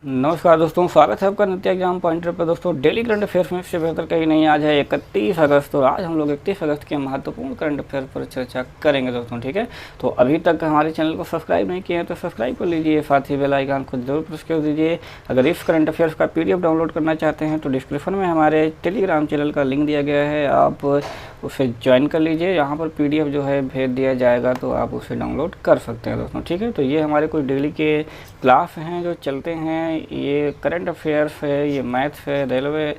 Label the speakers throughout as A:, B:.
A: नमस्कार दोस्तों, स्वागत है आपका नित्य एग्जाम पॉइंटर पर। दोस्तों, डेली करंट अफेयर्स में इससे बेहतर कहीं नहीं। आज है 31 अगस्त और आज हम लोग 31 अगस्त के महत्वपूर्ण करंट अफेयर पर चर्चा करेंगे दोस्तों। ठीक है, तो अभी तक हमारे चैनल को सब्सक्राइब नहीं किए हैं तो सब्सक्राइब कर लीजिए, साथ ही बेल आइकन को जरूर प्रेस कर दीजिए। अगर इस करंट अफेयर्स का PDF डाउनलोड करना चाहते हैं तो डिस्क्रिप्शन में हमारे टेलीग्राम चैनल का लिंक दिया गया है, आप उसे ज्वाइन कर लीजिए। यहाँ पर PDF जो है भेज दिया जाएगा तो आप उसे डाउनलोड कर सकते हैं दोस्तों। ठीक है, तो ये हमारे कुछ डेली के क्लास हैं जो चलते हैं। ये करंट अफेयर्स है, ये मैथ्स है, रेलवे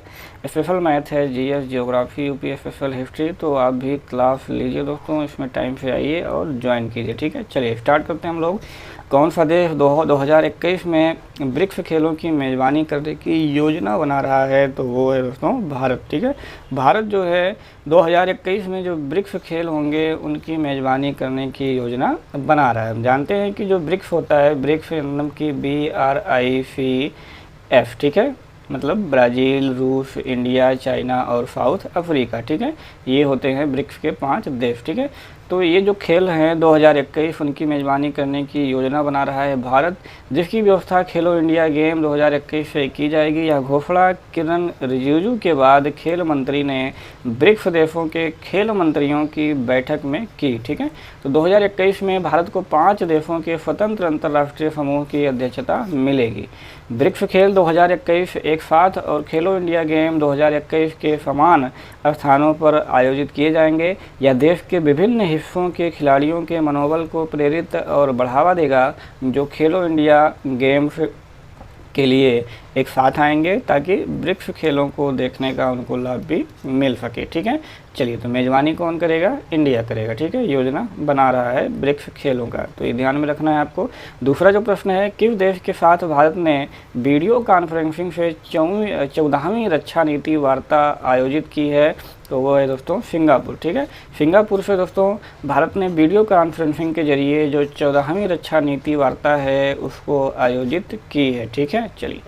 A: स्पेशल मैथ है, GS geography, UP special history. तो आप भी क्लास लीजिए दोस्तों, इसमें टाइम से आइए और ज्वाइन कीजिए। ठीक है, चलिए स्टार्ट करते हैं हम लोग। कौन सा देश 2021 में ब्रिक्स खेलों की मेज़बानी करने की योजना बना रहा है? तो वो है दोस्तों भारत। ठीक है, भारत जो है 2021 में जो ब्रिक्स खेल होंगे उनकी मेज़बानी करने की योजना बना रहा है। हम जानते हैं कि जो ब्रिक्स होता है, ब्रिक्स मतलब कि BRICS, ठीक है, मतलब ब्राज़ील, रूस, इंडिया, चाइना और साउथ अफ्रीका। ठीक है, ये होते हैं ब्रिक्स के 5 देश। ठीक है, तो ये जो खेल हैं 2021 उनकी मेज़बानी करने की योजना बना रहा है भारत, जिसकी व्यवस्था खेलो इंडिया गेम 2021 से की जाएगी। यह घोषणा किरण रिजिजू के बाद खेल मंत्री ने ब्रिक्स देशों के खेल मंत्रियों की बैठक में की। ठीक है, तो 2021 में भारत को 5 देशों के स्वतंत्र अंतर्राष्ट्रीय समूह की अध्यक्षता मिलेगी। ब्रिक्स खेल 2021 एक साथ और खेलो इंडिया गेम 2021 के समान स्थानों पर आयोजित किए जाएंगे। यह देश के विभिन्न हिस्सों के खिलाड़ियों के मनोबल को प्रेरित और बढ़ावा देगा, जो खेलो इंडिया गेम्स के लिए एक साथ आएंगे ताकि ब्रिक्स खेलों को देखने का उनको लाभ भी मिल सके। ठीक है, चलिए, तो मेज़बानी कौन करेगा? इंडिया करेगा। ठीक है, योजना बना रहा है ब्रिक्स खेलों का, तो ये ध्यान में रखना है आपको। दूसरा जो प्रश्न है, किस देश के साथ भारत ने वीडियो कॉन्फ्रेंसिंग से 14वीं रक्षा नीति वार्ता आयोजित की है? तो वो है दोस्तों सिंगापुर। ठीक है, सिंगापुर से दोस्तों भारत ने वीडियो कॉन्फ्रेंसिंग के जरिए जो 14वीं रक्षा नीति वार्ता है उसको आयोजित की है। ठीक है, चलिए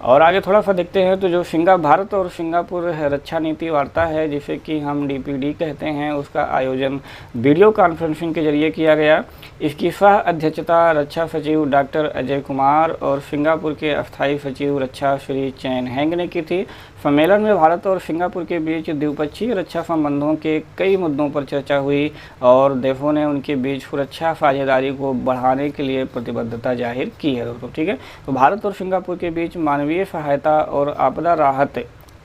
A: और आगे थोड़ा सा देखते हैं। तो जो भारत और सिंगापुर रक्षा नीति वार्ता है, जिसे कि हम DPD कहते हैं, उसका आयोजन वीडियो कॉन्फ्रेंसिंग के जरिए किया गया। इसकी सह अध्यक्षता रक्षा सचिव डॉक्टर अजय कुमार और सिंगापुर के अस्थायी सचिव रक्षा श्री चैन हैंग ने की थी। सम्मेलन में भारत और सिंगापुर के बीच द्विपक्षीय रक्षा संबंधों के कई मुद्दों पर चर्चा हुई और देशों ने उनके बीच सुरक्षा साझेदारी को बढ़ाने के लिए प्रतिबद्धता जाहिर की है दोस्तों। ठीक है, तो भारत और सिंगापुर के बीच मानवीय सहायता और आपदा राहत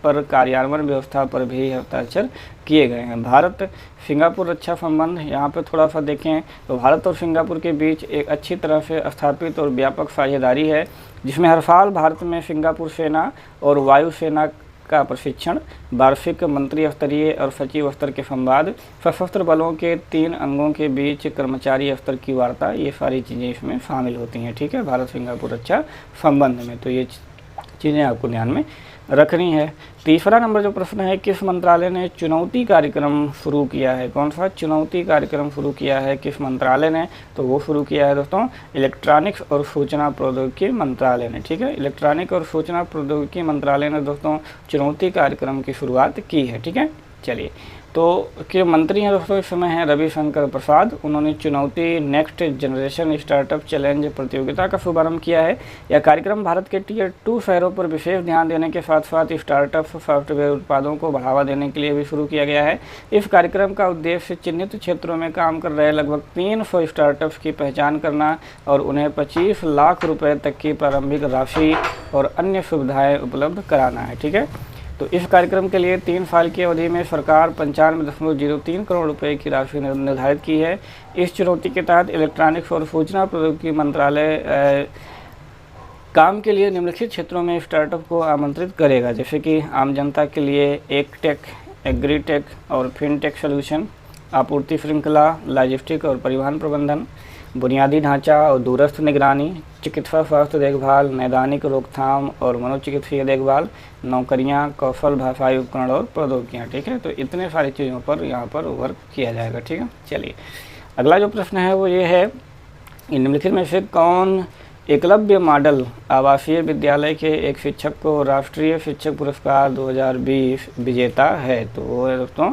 A: पर कार्यान्वयन व्यवस्था पर भी हस्ताक्षर किए गए हैं। भारत सिंगापुर रक्षा संबंध यहाँ पर थोड़ा सा देखें तो भारत और सिंगापुर के बीच एक अच्छी तरह से स्थापित और व्यापक साझेदारी है, जिसमें हर साल भारत में सिंगापुर सेना और वायुसेना का प्रशिक्षण, वार्षिक मंत्री स्तरीय और सचिव स्तर के संवाद, सशस्त्र बलों के 3 अंगों के बीच कर्मचारी स्तर की वार्ता, ये सारी चीज़ें इसमें शामिल होती हैं। ठीक है, भारत सिंगापुर रक्षा संबंध में, तो ये चीज़ें आपको ध्यान में रखनी है। तीसरा नंबर जो प्रश्न है, किस मंत्रालय ने चुनौती कार्यक्रम शुरू किया है? कौन सा चुनौती कार्यक्रम शुरू किया है किस मंत्रालय ने? तो वो शुरू किया है दोस्तों इलेक्ट्रॉनिक्स और सूचना प्रौद्योगिकी मंत्रालय ने। ठीक है, इलेक्ट्रॉनिक और सूचना प्रौद्योगिकी मंत्रालय ने दोस्तों चुनौती कार्यक्रम की शुरुआत की है। ठीक है, चलिए, तो के मंत्री हैं दोस्तों इस समय हैं रविशंकर प्रसाद। उन्होंने चुनौती नेक्स्ट जनरेशन स्टार्टअप चैलेंज प्रतियोगिता का शुभारंभ किया है। यह कार्यक्रम भारत के Tier 2 शहरों पर विशेष ध्यान देने के साथ साथ स्टार्टअप सॉफ्टवेयर उत्पादों को बढ़ावा देने के लिए भी शुरू किया गया है। इस कार्यक्रम का उद्देश्य चिन्हित क्षेत्रों में काम कर रहे लगभग 300 स्टार्टअप्स की पहचान करना और उन्हें 25 लाख रुपये तक की प्रारंभिक राशि और अन्य सुविधाएँ उपलब्ध कराना है। ठीक है, तो इस कार्यक्रम के लिए 3 साल की अवधि में सरकार 95.03 करोड़ रुपए की राशि निर्धारित की है। इस चुनौती के तहत इलेक्ट्रॉनिक्स और सूचना प्रौद्योगिकी मंत्रालय काम के लिए निम्नलिखित क्षेत्रों में स्टार्टअप को आमंत्रित करेगा, जैसे कि आम जनता के लिए एग्टेक, एग्रीटेक और फिनटेक सॉल्यूशन, आपूर्ति श्रृंखला, लॉजिस्टिक और परिवहन प्रबंधन, बुनियादी ढांचा और दूरस्थ निगरानी, चिकित्सा स्वास्थ्य देखभाल, नैदानिक रोकथाम और मनोचिकित्सीय देखभाल, नौकरियां, कौशल भाषाई उपकरण और प्रौद्योगिकियाँ। ठीक है, तो इतने सारी चीज़ों पर यहाँ पर वर्क किया जाएगा। ठीक है, चलिए अगला जो प्रश्न है वो ये है, निम्नलिखित में से कौन एकलव्य मॉडल आवासीय विद्यालय के एक शिक्षक को राष्ट्रीय शिक्षक पुरस्कार 2020 विजेता है? तो वो है दोस्तों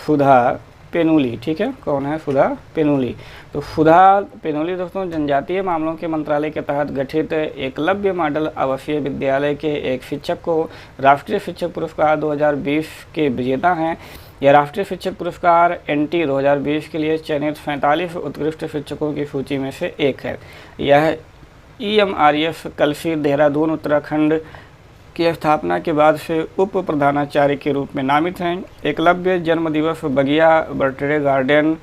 A: सुधा पेनुली, ठीक है, कौन है, सुधा पेनुली। तो सुधा पेनुली दोस्तों जनजातीय मामलों के मंत्रालय के तहत गठित एकलव्य मॉडल आवासीय विद्यालय के एक शिक्षक को राष्ट्रीय शिक्षक पुरस्कार 2020 के विजेता हैं। यह राष्ट्रीय शिक्षक पुरस्कार NT 2020 के लिए चयनित 45 उत्कृष्ट शिक्षकों की सूची में से एक है। यह EMRF कलसी देहरादून उत्तराखंड की स्थापना के बाद से उप प्रधानाचार्य के रूप में नामित हैं। एकलव्य जन्म दिवस, बगिया बर्थडे गार्डन,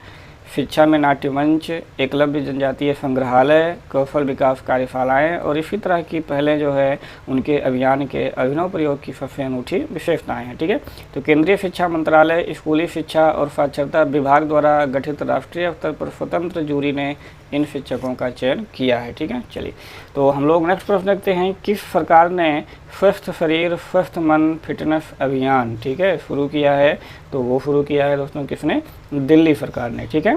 A: शिक्षा में नाट्य मंच, एकलव्य जनजातीय संग्रहालय, कौशल विकास कार्यशालाएं और इसी तरह की पहले जो है उनके अभियान के अभिनव प्रयोग की सबसे अनूठी विशेषताएं हैं, ठीक है। तो केंद्रीय शिक्षा मंत्रालय, स्कूली शिक्षा और साक्षरता विभाग द्वारा गठित राष्ट्रीय स्तर पर स्वतंत्र जूरी ने इन शिक्षकों का चयन किया है, ठीक है। चलिए, तो हम लोग नेक्स्ट प्रश्न देखते हैं, किस सरकार ने स्वस्थ शरीर स्वस्थ मन फिटनेस अभियान, ठीक है, शुरू किया है। तो वो शुरू किया है दोस्तों किसने, दिल्ली सरकार ने, ठीक है।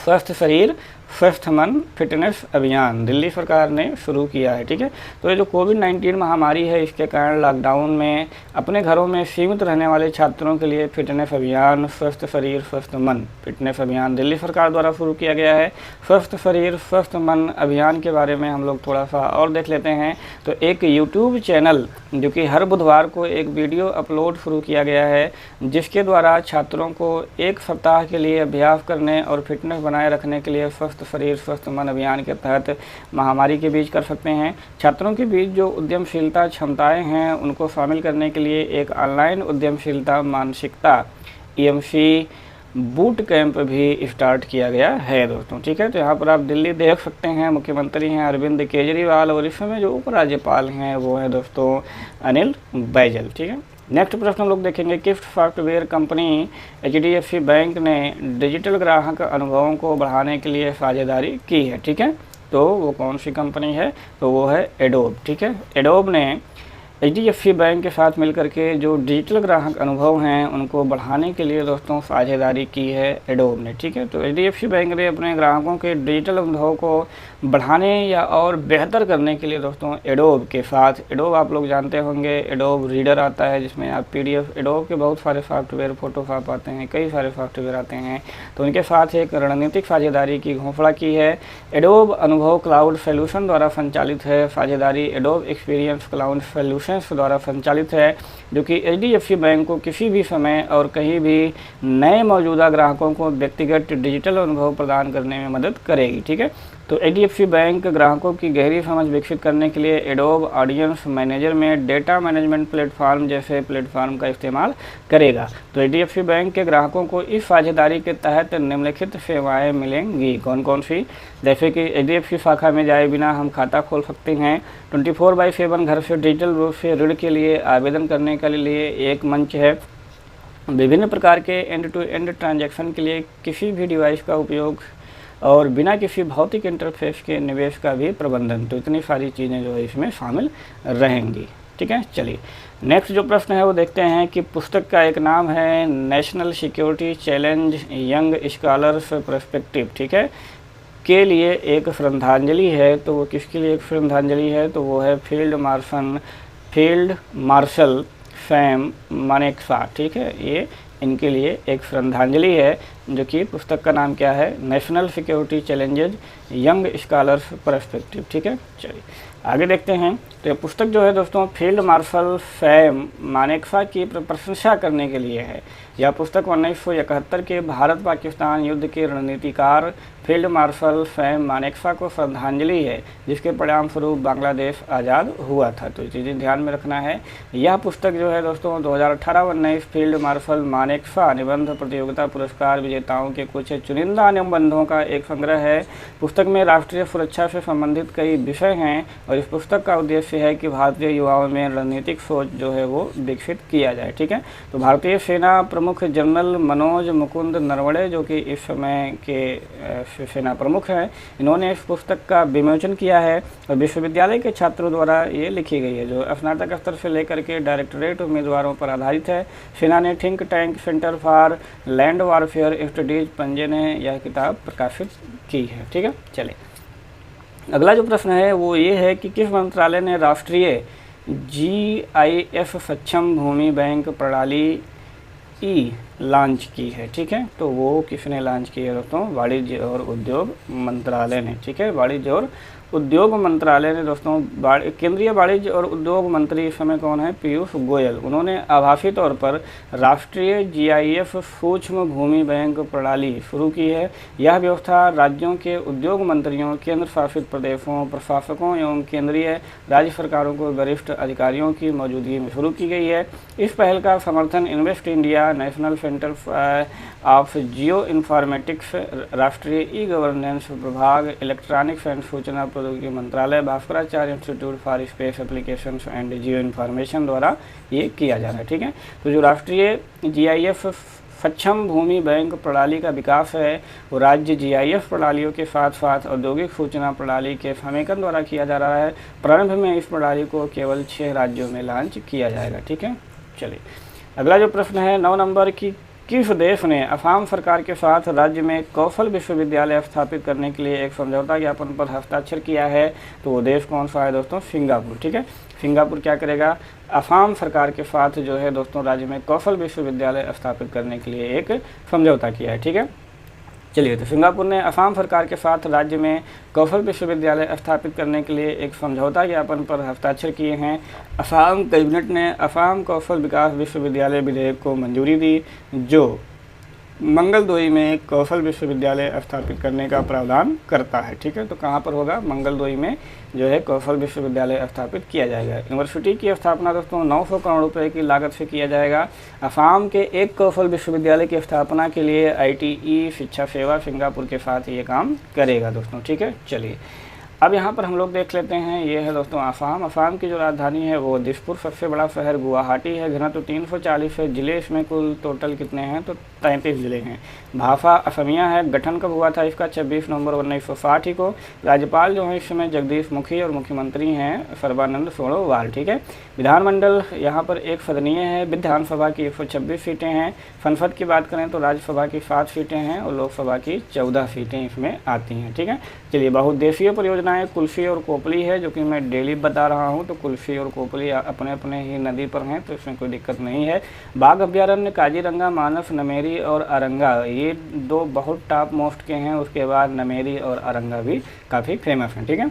A: स्वस्थ शरीर स्वस्थ मन फिटनेस अभियान दिल्ली सरकार ने शुरू किया है, ठीक है। तो ये जो कोविड-19 महामारी है, इसके कारण लॉकडाउन में अपने घरों में सीमित रहने वाले छात्रों के लिए फिटनेस अभियान स्वस्थ शरीर स्वस्थ मन फिटनेस अभियान दिल्ली सरकार द्वारा शुरू किया गया है। स्वस्थ शरीर स्वस्थ मन अभियान के बारे में हम लोग थोड़ा सा और देख लेते हैं। तो एक यूट्यूब चैनल जो कि हर बुधवार को एक वीडियो अपलोड शुरू किया गया है, जिसके द्वारा छात्रों को एक सप्ताह के लिए अभ्यास करने और फिटनेस बनाए रखने के लिए स्वस्थ शरीर स्वस्थ मन अभियान के तहत महामारी के बीच कर सकते हैं। छात्रों के बीच जो उद्यमशीलता क्षमताएं हैं उनको शामिल करने के लिए एक ऑनलाइन उद्यमशीलता मानसिकता EMC बूट कैंप भी स्टार्ट किया गया है दोस्तों, ठीक है। तो यहाँ पर आप दिल्ली देख सकते हैं, मुख्यमंत्री हैं अरविंद केजरीवाल और इस समय जो उपराज्यपाल हैं वो हैं दोस्तों अनिल बैजल, ठीक है। नेक्स्ट प्रश्न हम लोग देखेंगे, किस सॉफ्टवेयर कंपनी HDFC बैंक ने डिजिटल ग्राहक अनुभवों को बढ़ाने के लिए साझेदारी की है, ठीक है। तो वो कौन सी कंपनी है, तो वो है एडोब, ठीक है। एडोब ने HDFC बैंक के साथ मिलकर के जो डिजिटल ग्राहक अनुभव हैं उनको बढ़ाने के लिए दोस्तों साझेदारी की है एडोब ने, ठीक है। तो HDFC बैंक ने अपने ग्राहकों के डिजिटल अनुभव को बढ़ाने या और बेहतर करने के लिए दोस्तों एडोब के साथ, एडोब आप लोग जानते होंगे, एडोब रीडर आता है जिसमें आप PDF, एडोब के बहुत सारे सॉफ्टवेयर फोटोशॉप आते हैं, कई सारे सॉफ्टवेयर आते हैं, तो उनके साथ एक रणनीतिक साझेदारी की घोषणा की है। एडोब अनुभव क्लाउड सोल्यूशन द्वारा संचालित है। साझेदारी एडोब एक्सपीरियंस क्लाउड सोल्यूशन द्वारा संचालित है, जो कि HDFC बैंक को किसी भी समय और कहीं भी नए मौजूदा ग्राहकों को व्यक्तिगत डिजिटल अनुभव प्रदान करने में मदद करेगी, ठीक है। तो HDFC बैंक ग्राहकों की गहरी समझ विकसित करने के लिए एडोब ऑडियंस मैनेजर में डेटा मैनेजमेंट प्लेटफॉर्म जैसे प्लेटफॉर्म का इस्तेमाल करेगा। तो HDFC बैंक के ग्राहकों को इस साझेदारी के तहत निम्नलिखित सेवाएं मिलेंगी। कौन कौन सी, जैसे कि HDFC शाखा में जाए बिना हम खाता खोल सकते हैं। 24/7 घर से डिजिटल रूप से ऋण के लिए आवेदन करने के लिए एक मंच है। विभिन्न प्रकार के एंड टू एंड ट्रांजैक्शन के लिए किसी भी डिवाइस का उपयोग और बिना किसी भौतिक इंटरफेस के निवेश का भी प्रबंधन। तो इतनी सारी चीज़ें जो है इसमें शामिल रहेंगी, ठीक है। चलिए, नेक्स्ट जो प्रश्न है वो देखते हैं कि पुस्तक का एक नाम है national security challenge young scholars perspective, ठीक है, के लिए एक श्रद्धांजलि है। तो वो किसके लिए एक श्रद्धांजलि है, तो वो है फील्ड मार्शल सैम मानेकशॉ, ठीक है। ये इनके लिए एक श्रद्धांजलि है, जो कि पुस्तक का नाम क्या है, national security challenges young scholars perspective, ठीक है। चलिए आगे देखते हैं। तो ये पुस्तक जो है दोस्तों फील्ड मार्शल सैम मानेकशॉ की प्रशंसा करने के लिए है। यह पुस्तक 1971 के भारत पाकिस्तान युद्ध के रणनीतिकार फील्ड मार्शल सैम मानेकशॉ को श्रद्धांजलि है, जिसके परिणाम स्वरूप बांग्लादेश आज़ाद हुआ था। तो ये चीज़ें ध्यान में रखना है। यह पुस्तक जो है दोस्तों 2018-19 फील्ड मार्शल मानेकशॉ निबंध प्रतियोगिता पुरस्कार विजेताओं के कुछ चुनिंदा निबंधों का एक संग्रह है। पुस्तक में राष्ट्रीय सुरक्षा से संबंधित कई विषय हैं और इस पुस्तक का उद्देश्य है कि भारतीय युवाओं में रणनीतिक सोच जो है वो विकसित किया जाए, ठीक है। तो भारतीय सेना प्रमुख जनरल मनोज मुकुंद नरवणे, जो कि इस समय के सेना प्रमुख हैं, इन्होंने इस पुस्तक का विमोचन किया है और विश्वविद्यालय के छात्रों द्वारा ये लिखी गई है, जो स्नातक स्तर से लेकर के डायरेक्टरेट उम्मीदवारों पर आधारित है। सेना ने think tank centre for land warfare studies पंजे ने यह किताब प्रकाशित की है, ठीक है। चलिए अगला जो प्रश्न है वो ये है कि किस मंत्रालय ने राष्ट्रीय GIS सक्षम भूमि बैंक प्रणाली RTE लॉन्च की है, ठीक है। तो वो किसने लॉन्च की है दोस्तों? वाणिज्य और उद्योग मंत्रालय ने, ठीक है। वाणिज्य और उद्योग मंत्रालय ने दोस्तों, केंद्रीय वाणिज्य और उद्योग मंत्री इस समय कौन है? पीयूष गोयल। उन्होंने आभासी तौर पर राष्ट्रीय GIF सूक्ष्म भूमि बैंक प्रणाली शुरू की है। यह व्यवस्था राज्यों के उद्योग मंत्रियों, केंद्र शासित प्रदेशों, प्रशासकों एवं केंद्रीय राज्य सरकारों को वरिष्ठ अधिकारियों की मौजूदगी में शुरू की गई है। इस पहल का समर्थन invest India, national centre of geo informatics, राष्ट्रीय ई-गवर्नेंस विभाग, इलेक्ट्रॉनिक्स एंड सूचना प्रौद्योगिकी मंत्रालय, Bhaskaracharya institute for space applications and Jio information द्वारा ये किया जा रहा है, ठीक है। तो जो राष्ट्रीय GIF सक्षम भूमि बैंक प्रणाली का विकास है वो राज्य GIF प्रणालियों के साथ साथ औद्योगिक सूचना प्रणाली के समेकन द्वारा किया जा रहा है। प्रारंभ में इस प्रणाली को केवल 6 राज्यों में लॉन्च किया जाएगा, ठीक है। चलिए अगला जो प्रश्न है 9 नंबर की, किस देश ने असम सरकार के साथ राज्य में कौशल विश्वविद्यालय स्थापित करने के लिए एक समझौता ज्ञापन पर हस्ताक्षर किया है? तो वो देश कौन सा है दोस्तों? सिंगापुर, ठीक है। सिंगापुर क्या करेगा? असम सरकार के साथ जो है दोस्तों राज्य में कौशल विश्वविद्यालय स्थापित करने के लिए एक समझौता किया है, ठीक है। चलिए, तो सिंगापुर ने असम सरकार के साथ राज्य में कौशल विश्वविद्यालय स्थापित करने के लिए एक समझौता ज्ञापन पर हस्ताक्षर किए हैं। असम कैबिनेट ने असम कौशल विकास विश्वविद्यालय विधेयक को मंजूरी दी, जो मंगलदोई में कौशल विश्वविद्यालय स्थापित करने का प्रावधान करता है, ठीक है। तो कहाँ पर होगा? मंगलदोई में जो है कौशल विश्वविद्यालय स्थापित किया जाएगा। यूनिवर्सिटी की स्थापना दोस्तों 900 करोड़ रुपए की लागत से किया जाएगा। असम के एक कौशल विश्वविद्यालय की स्थापना के लिए ITE शिक्षा सेवा सिंगापुर के साथ ये काम करेगा दोस्तों, ठीक है। चलिए अब यहाँ पर हम लोग देख लेते हैं, ये है दोस्तों असम। असम की जो राजधानी है वो दिसपुर, सबसे बड़ा शहर गुवाहाटी है, घनत्व 340 है, जिले इसमें कुल टोटल कितने हैं? तो 33 जिले हैं। भाषा असमिया है। गठन कब हुआ था इसका? 26 नवंबर 1960 को। राज्यपाल जो है इस समय जगदीश मुखी और मुख्यमंत्री हैं सर्बानंद सोनोवाल, ठीक है। विधानमंडल यहाँ पर एक सदनीय है। विधानसभा की 126 सीटें हैं। संसद की बात करें तो राज्यसभा की 7 सीटें हैं और लोकसभा की 14 सीटें इसमें आती हैं, ठीक है। चलिए बहुउद्देशीय परियोजनाएं कुल्फी और कोपली है, जो कि मैं डेली बता रहा हूं। तो कुल्फी और कोपली अपने अपने ही नदी पर हैं, तो इसमें कोई दिक्कत नहीं है। बाघ अभ्यारण्य काजीरंगा, मानस, नमेरी और अरंगा, ये 2 बहुत टॉप मोस्ट के हैं। उसके बाद नमेरी और अरंगा भी काफ़ी फेमस हैं, ठीक है।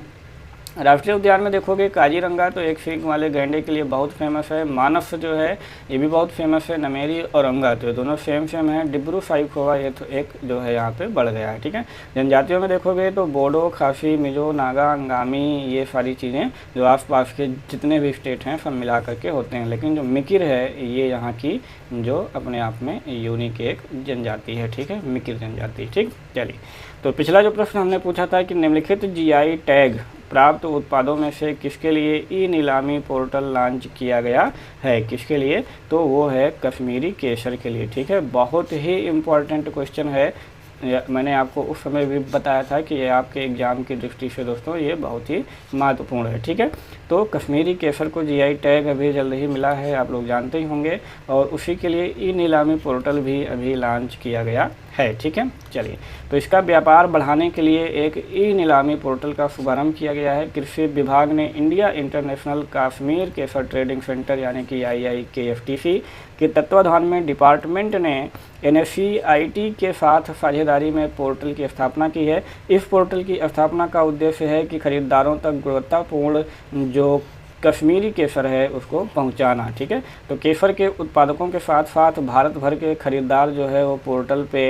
A: राष्ट्रीय उद्यान में देखोगे काजीरंगा तो एक सींग वाले गैंडे के लिए बहुत फेमस है। मानस जो है ये भी बहुत फेमस है। नमेरी और अरंगा तो दोनों सेम है। डिब्रू साइखोवा ये तो एक जो है यहाँ पे बढ़ गया है, ठीक है। जनजातियों में देखोगे तो बोडो, खासी, मिजो, नागा, अंगामी, ये सारी चीज़ें जो आसपास के जितने भी स्टेट हैं सब मिला करके होते हैं। लेकिन जो मिकिर है ये यहाँ की जो अपने आप में यूनिक एक जनजाति है, ठीक है, मिकिर जनजाति, ठीक। चलिए तो पिछला जो प्रश्न हमने पूछा था कि निम्नलिखित GI टैग प्राप्त उत्पादों में से किसके लिए ई-नीलामी पोर्टल लॉन्च किया गया है? किसके लिए? तो वो है कश्मीरी केसर के लिए, ठीक है। बहुत ही इम्पॉर्टेंट क्वेश्चन है। मैंने आपको उस समय भी बताया था कि ये आपके एग्ज़ाम की दृष्टि से दोस्तों ये बहुत ही महत्वपूर्ण है, ठीक है। तो कश्मीरी केसर को GI टैग अभी जल्द ही मिला है, आप लोग जानते ही होंगे, और उसी के लिए ई-नीलामी पोर्टल भी अभी लॉन्च किया गया है, ठीक है। चलिए तो इसका व्यापार बढ़ाने के लिए एक ई-नीलामी पोर्टल का शुभारंभ किया गया है। कृषि विभाग ने इंडिया इंटरनेशनल कश्मीर केसर ट्रेडिंग सेंटर यानी कि IIKFTC के तत्वाधान में डिपार्टमेंट ने NSCIT के साथ साझेदारी में पोर्टल की स्थापना की है। इस पोर्टल की स्थापना का उद्देश्य है कि खरीदारों तक गुणवत्तापूर्ण जो कश्मीरी केसर है उसको पहुंचाना, ठीक है। तो केसर के उत्पादकों के साथ साथ भारत भर के खरीदार जो है वो पोर्टल पे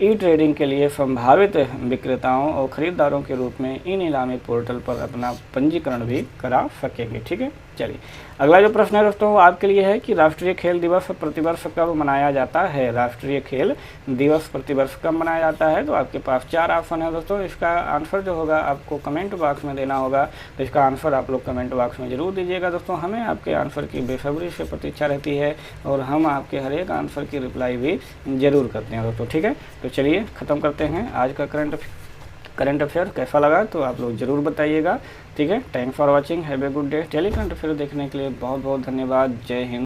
A: ई-ट्रेडिंग के लिए संभावित विक्रेताओं और खरीदारों के रूप में ई-नीलामी पोर्टल पर अपना पंजीकरण भी करा सकेंगे, ठीक है। चलिए अगला जो प्रश्न है दोस्तों वो आपके लिए है कि राष्ट्रीय खेल दिवस प्रतिवर्ष कब मनाया जाता है? राष्ट्रीय खेल दिवस प्रतिवर्ष कब मनाया जाता है? तो आपके पास 4 ऑप्शन है दोस्तों। इसका आंसर जो होगा आपको कमेंट बॉक्स में देना होगा। तो इसका आंसर आप लोग कमेंट बॉक्स में ज़रूर दीजिएगा दोस्तों। हमें आपके आंसर की बेसब्री से प्रतीक्षा रहती है और हम आपके हर एक आंसर की रिप्लाई भी ज़रूर करते हैं दोस्तों, ठीक है। तो चलिए ख़त्म करते हैं आज का करंट अफेयर। कैसा लगा तो आप लोग ज़रूर बताइएगा, ठीक है। Thanks for watching, have a good day. Daily current affair देखने के लिए बहुत बहुत धन्यवाद। जय हिंद।